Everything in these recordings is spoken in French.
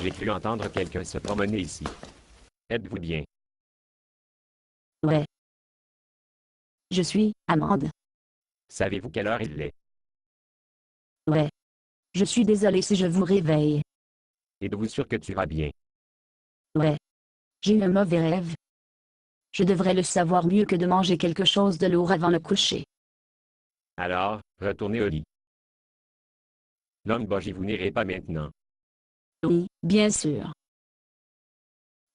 J'ai cru entendre quelqu'un se promener ici. Êtes-vous bien? Ouais. Je suis Amande. Savez-vous quelle heure il est? Ouais. Je suis désolé si je vous réveille. Êtes-vous sûr que tu vas bien? Ouais. J'ai eu un mauvais rêve. Je devrais le savoir mieux que de manger quelque chose de lourd avant le coucher. Alors, retournez au lit. Non, Boji, vous n'irez pas maintenant. Oui, bien sûr.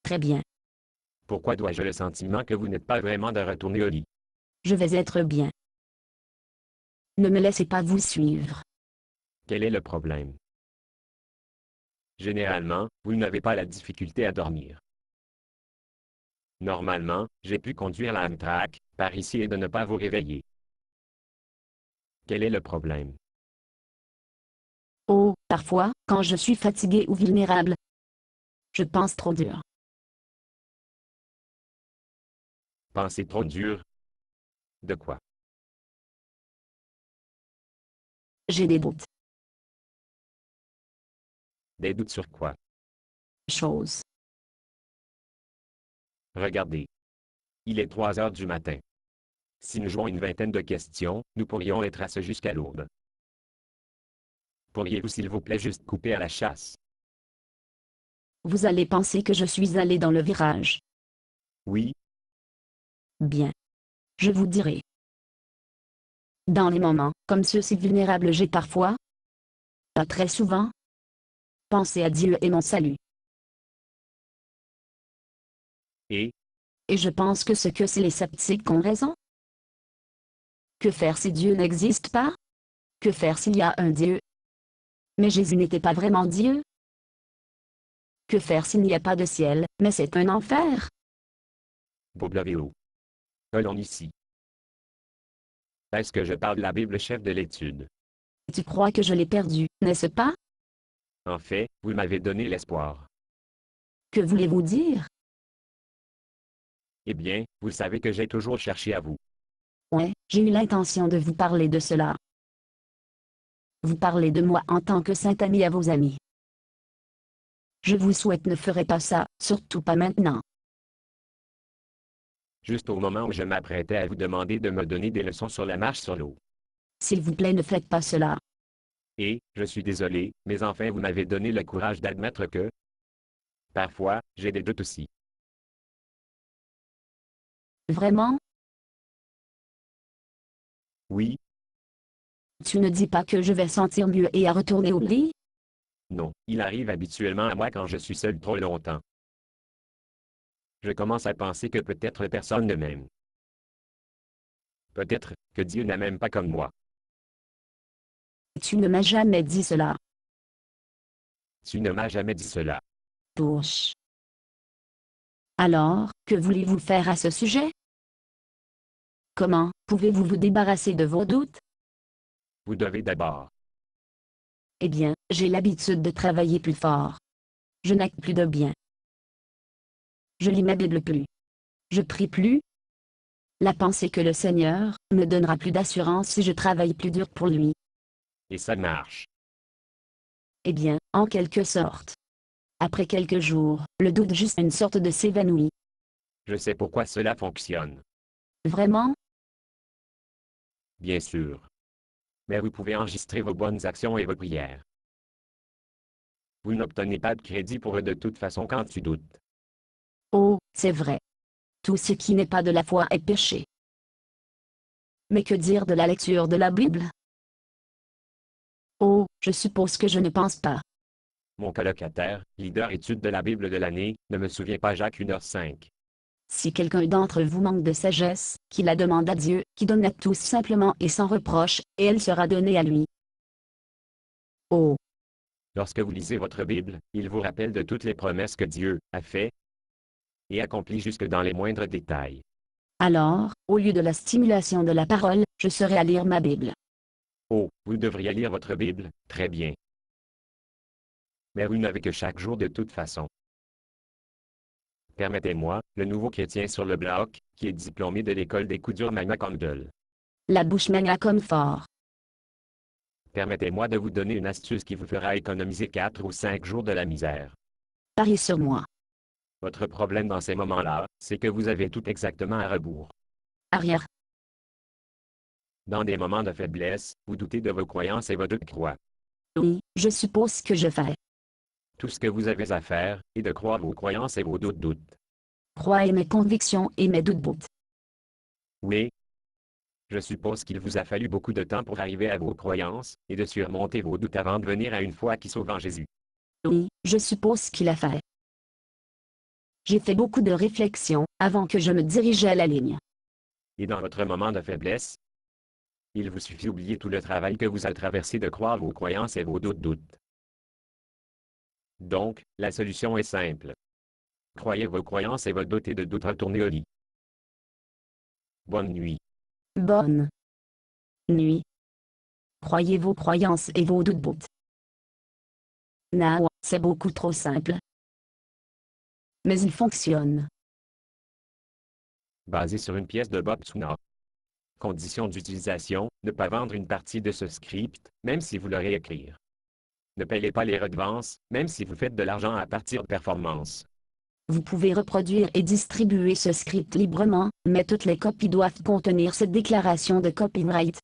Très bien. Pourquoi dois-je le sentiment que vous n'êtes pas vraiment de retourner au lit? Je vais être bien. Ne me laissez pas vous suivre. Quel est le problème? Généralement, vous n'avez pas la difficulté à dormir. Normalement, j'ai pu conduire la Amtrak par ici et de ne pas vous réveiller. Quel est le problème? Oh, parfois, quand je suis fatigué ou vulnérable, je pense trop dur. Pensez trop dur? De quoi? J'ai des doutes. Des doutes sur quoi? Chose. Regardez. Il est 3 heures du matin. Si nous jouons une vingtaine de questions, nous pourrions être à ce jusqu'à l'aube. Pourriez-vous s'il vous plaît juste couper à la chasse? Vous allez penser que je suis allé dans le virage. Oui, Bien. Je vous dirai. Dans les moments comme ceux-ci vulnérables, j'ai parfois, pas très souvent, pensé à Dieu et mon salut. et, Et je pense que c'est les sceptiques qui ont raison. Que faire si Dieu n'existe pas? Que faire s'il y a un Dieu? Mais Jésus n'était pas vraiment Dieu. Que faire s'il n'y a pas de ciel, mais c'est un enfer? WO. Allons ici. Est-ce que je parle de la Bible, chef de l'étude? Tu crois que je l'ai perdu, n'est-ce pas? En fait, vous m'avez donné l'espoir. Que voulez-vous dire? Eh bien, vous savez que j'ai toujours cherché à vous. Ouais, j'ai eu l'intention de vous parler de cela. Vous parlez de moi en tant que saint ami à vos amis. Je vous souhaite ne ferez pas ça, surtout pas maintenant. Juste au moment où je m'apprêtais à vous demander de me donner des leçons sur la marche sur l'eau. S'il vous plaît, ne faites pas cela. Et, je suis désolé, mais enfin vous m'avez donné le courage d'admettre que, parfois, j'ai des doutes aussi. Vraiment? Oui, Tu ne dis pas que je vais sentir mieux et à retourner au lit? non, il arrive habituellement à moi quand je suis seul trop longtemps. Je commence à penser que peut-être personne ne m'aime. Peut-être que Dieu n'a même pas comme moi. Tu ne m'as jamais dit cela. Tu ne m'as jamais dit cela. Touche. Alors, que voulez-vous faire à ce sujet? Comment pouvez-vous vous débarrasser de vos doutes? Vous devez d'abord. Eh bien, j'ai l'habitude de travailler plus fort. Je n'acte plus de bien. Je lis ma Bible plus. Je prie plus. La pensée que le Seigneur me donnera plus d'assurance si je travaille plus dur pour lui. Et ça marche. Eh bien, en quelque sorte. Après quelques jours, le doute juste une sorte de s'évanouit. Je sais pourquoi cela fonctionne. Vraiment? Bien sûr. Mais vous pouvez enregistrer vos bonnes actions et vos prières. Vous n'obtenez pas de crédit pour eux de toute façon quand tu doutes. Oh, c'est vrai. Tout ce qui n'est pas de la foi est péché. Mais que dire de la lecture de la Bible? Oh, je suppose que je ne pense pas. Mon colocataire, leader étude de la Bible de l'année, ne me souvient pas Jacques 1h05. Si quelqu'un d'entre vous manque de sagesse, qu'il la demande à Dieu, qui donne à tous simplement et sans reproche, et elle sera donnée à lui. Oh, Lorsque vous lisez votre Bible, il vous rappelle de toutes les promesses que Dieu a fait et accompli jusque dans les moindres détails. alors, au lieu de la stimulation de la parole, je serai à lire ma Bible. Oh, vous devriez lire votre Bible, très bien. Mais vous n'avez que chaque jour de toute façon. Permettez-moi, le nouveau chrétien sur le bloc, qui est diplômé de l'école des coudures Magna Condel. La bouche mania comme fort. Permettez-moi de vous donner une astuce qui vous fera économiser 4 ou 5 jours de la misère. Pariez sur moi. Votre problème dans ces moments-là, c'est que vous avez tout exactement à rebours. Arrière. Dans des moments de faiblesse, vous doutez de vos croyances et vos doutes croient. Oui, je suppose que je fais. Tout ce que vous avez à faire, est de croire vos croyances et vos doutes. Croyez mes convictions et mes doutes. Oui. Je suppose qu'il vous a fallu beaucoup de temps pour arriver à vos croyances, et de surmonter vos doutes avant de venir à une foi qui sauve en Jésus. Oui, je suppose qu'il a fait. J'ai fait beaucoup de réflexions, avant que je me dirigeais à la ligne. Et dans votre moment de faiblesse, il vous suffit d'oublier tout le travail que vous avez traversé de croire vos croyances et vos doutes. Donc, la solution est simple. Croyez vos croyances et vos doutes et de doutes retournez au lit. Bonne nuit. Bonne nuit. Croyez vos croyances et vos doutes. Non, c'est beaucoup trop simple. Mais il fonctionne. Basé sur une pièce de Bob Tsuna. Condition d'utilisation, ne pas vendre une partie de ce script, même si vous le réécrire. Ne payez pas les redevances, même si vous faites de l'argent à partir de performances. Vous pouvez reproduire et distribuer ce script librement, mais toutes les copies doivent contenir cette déclaration de copyright.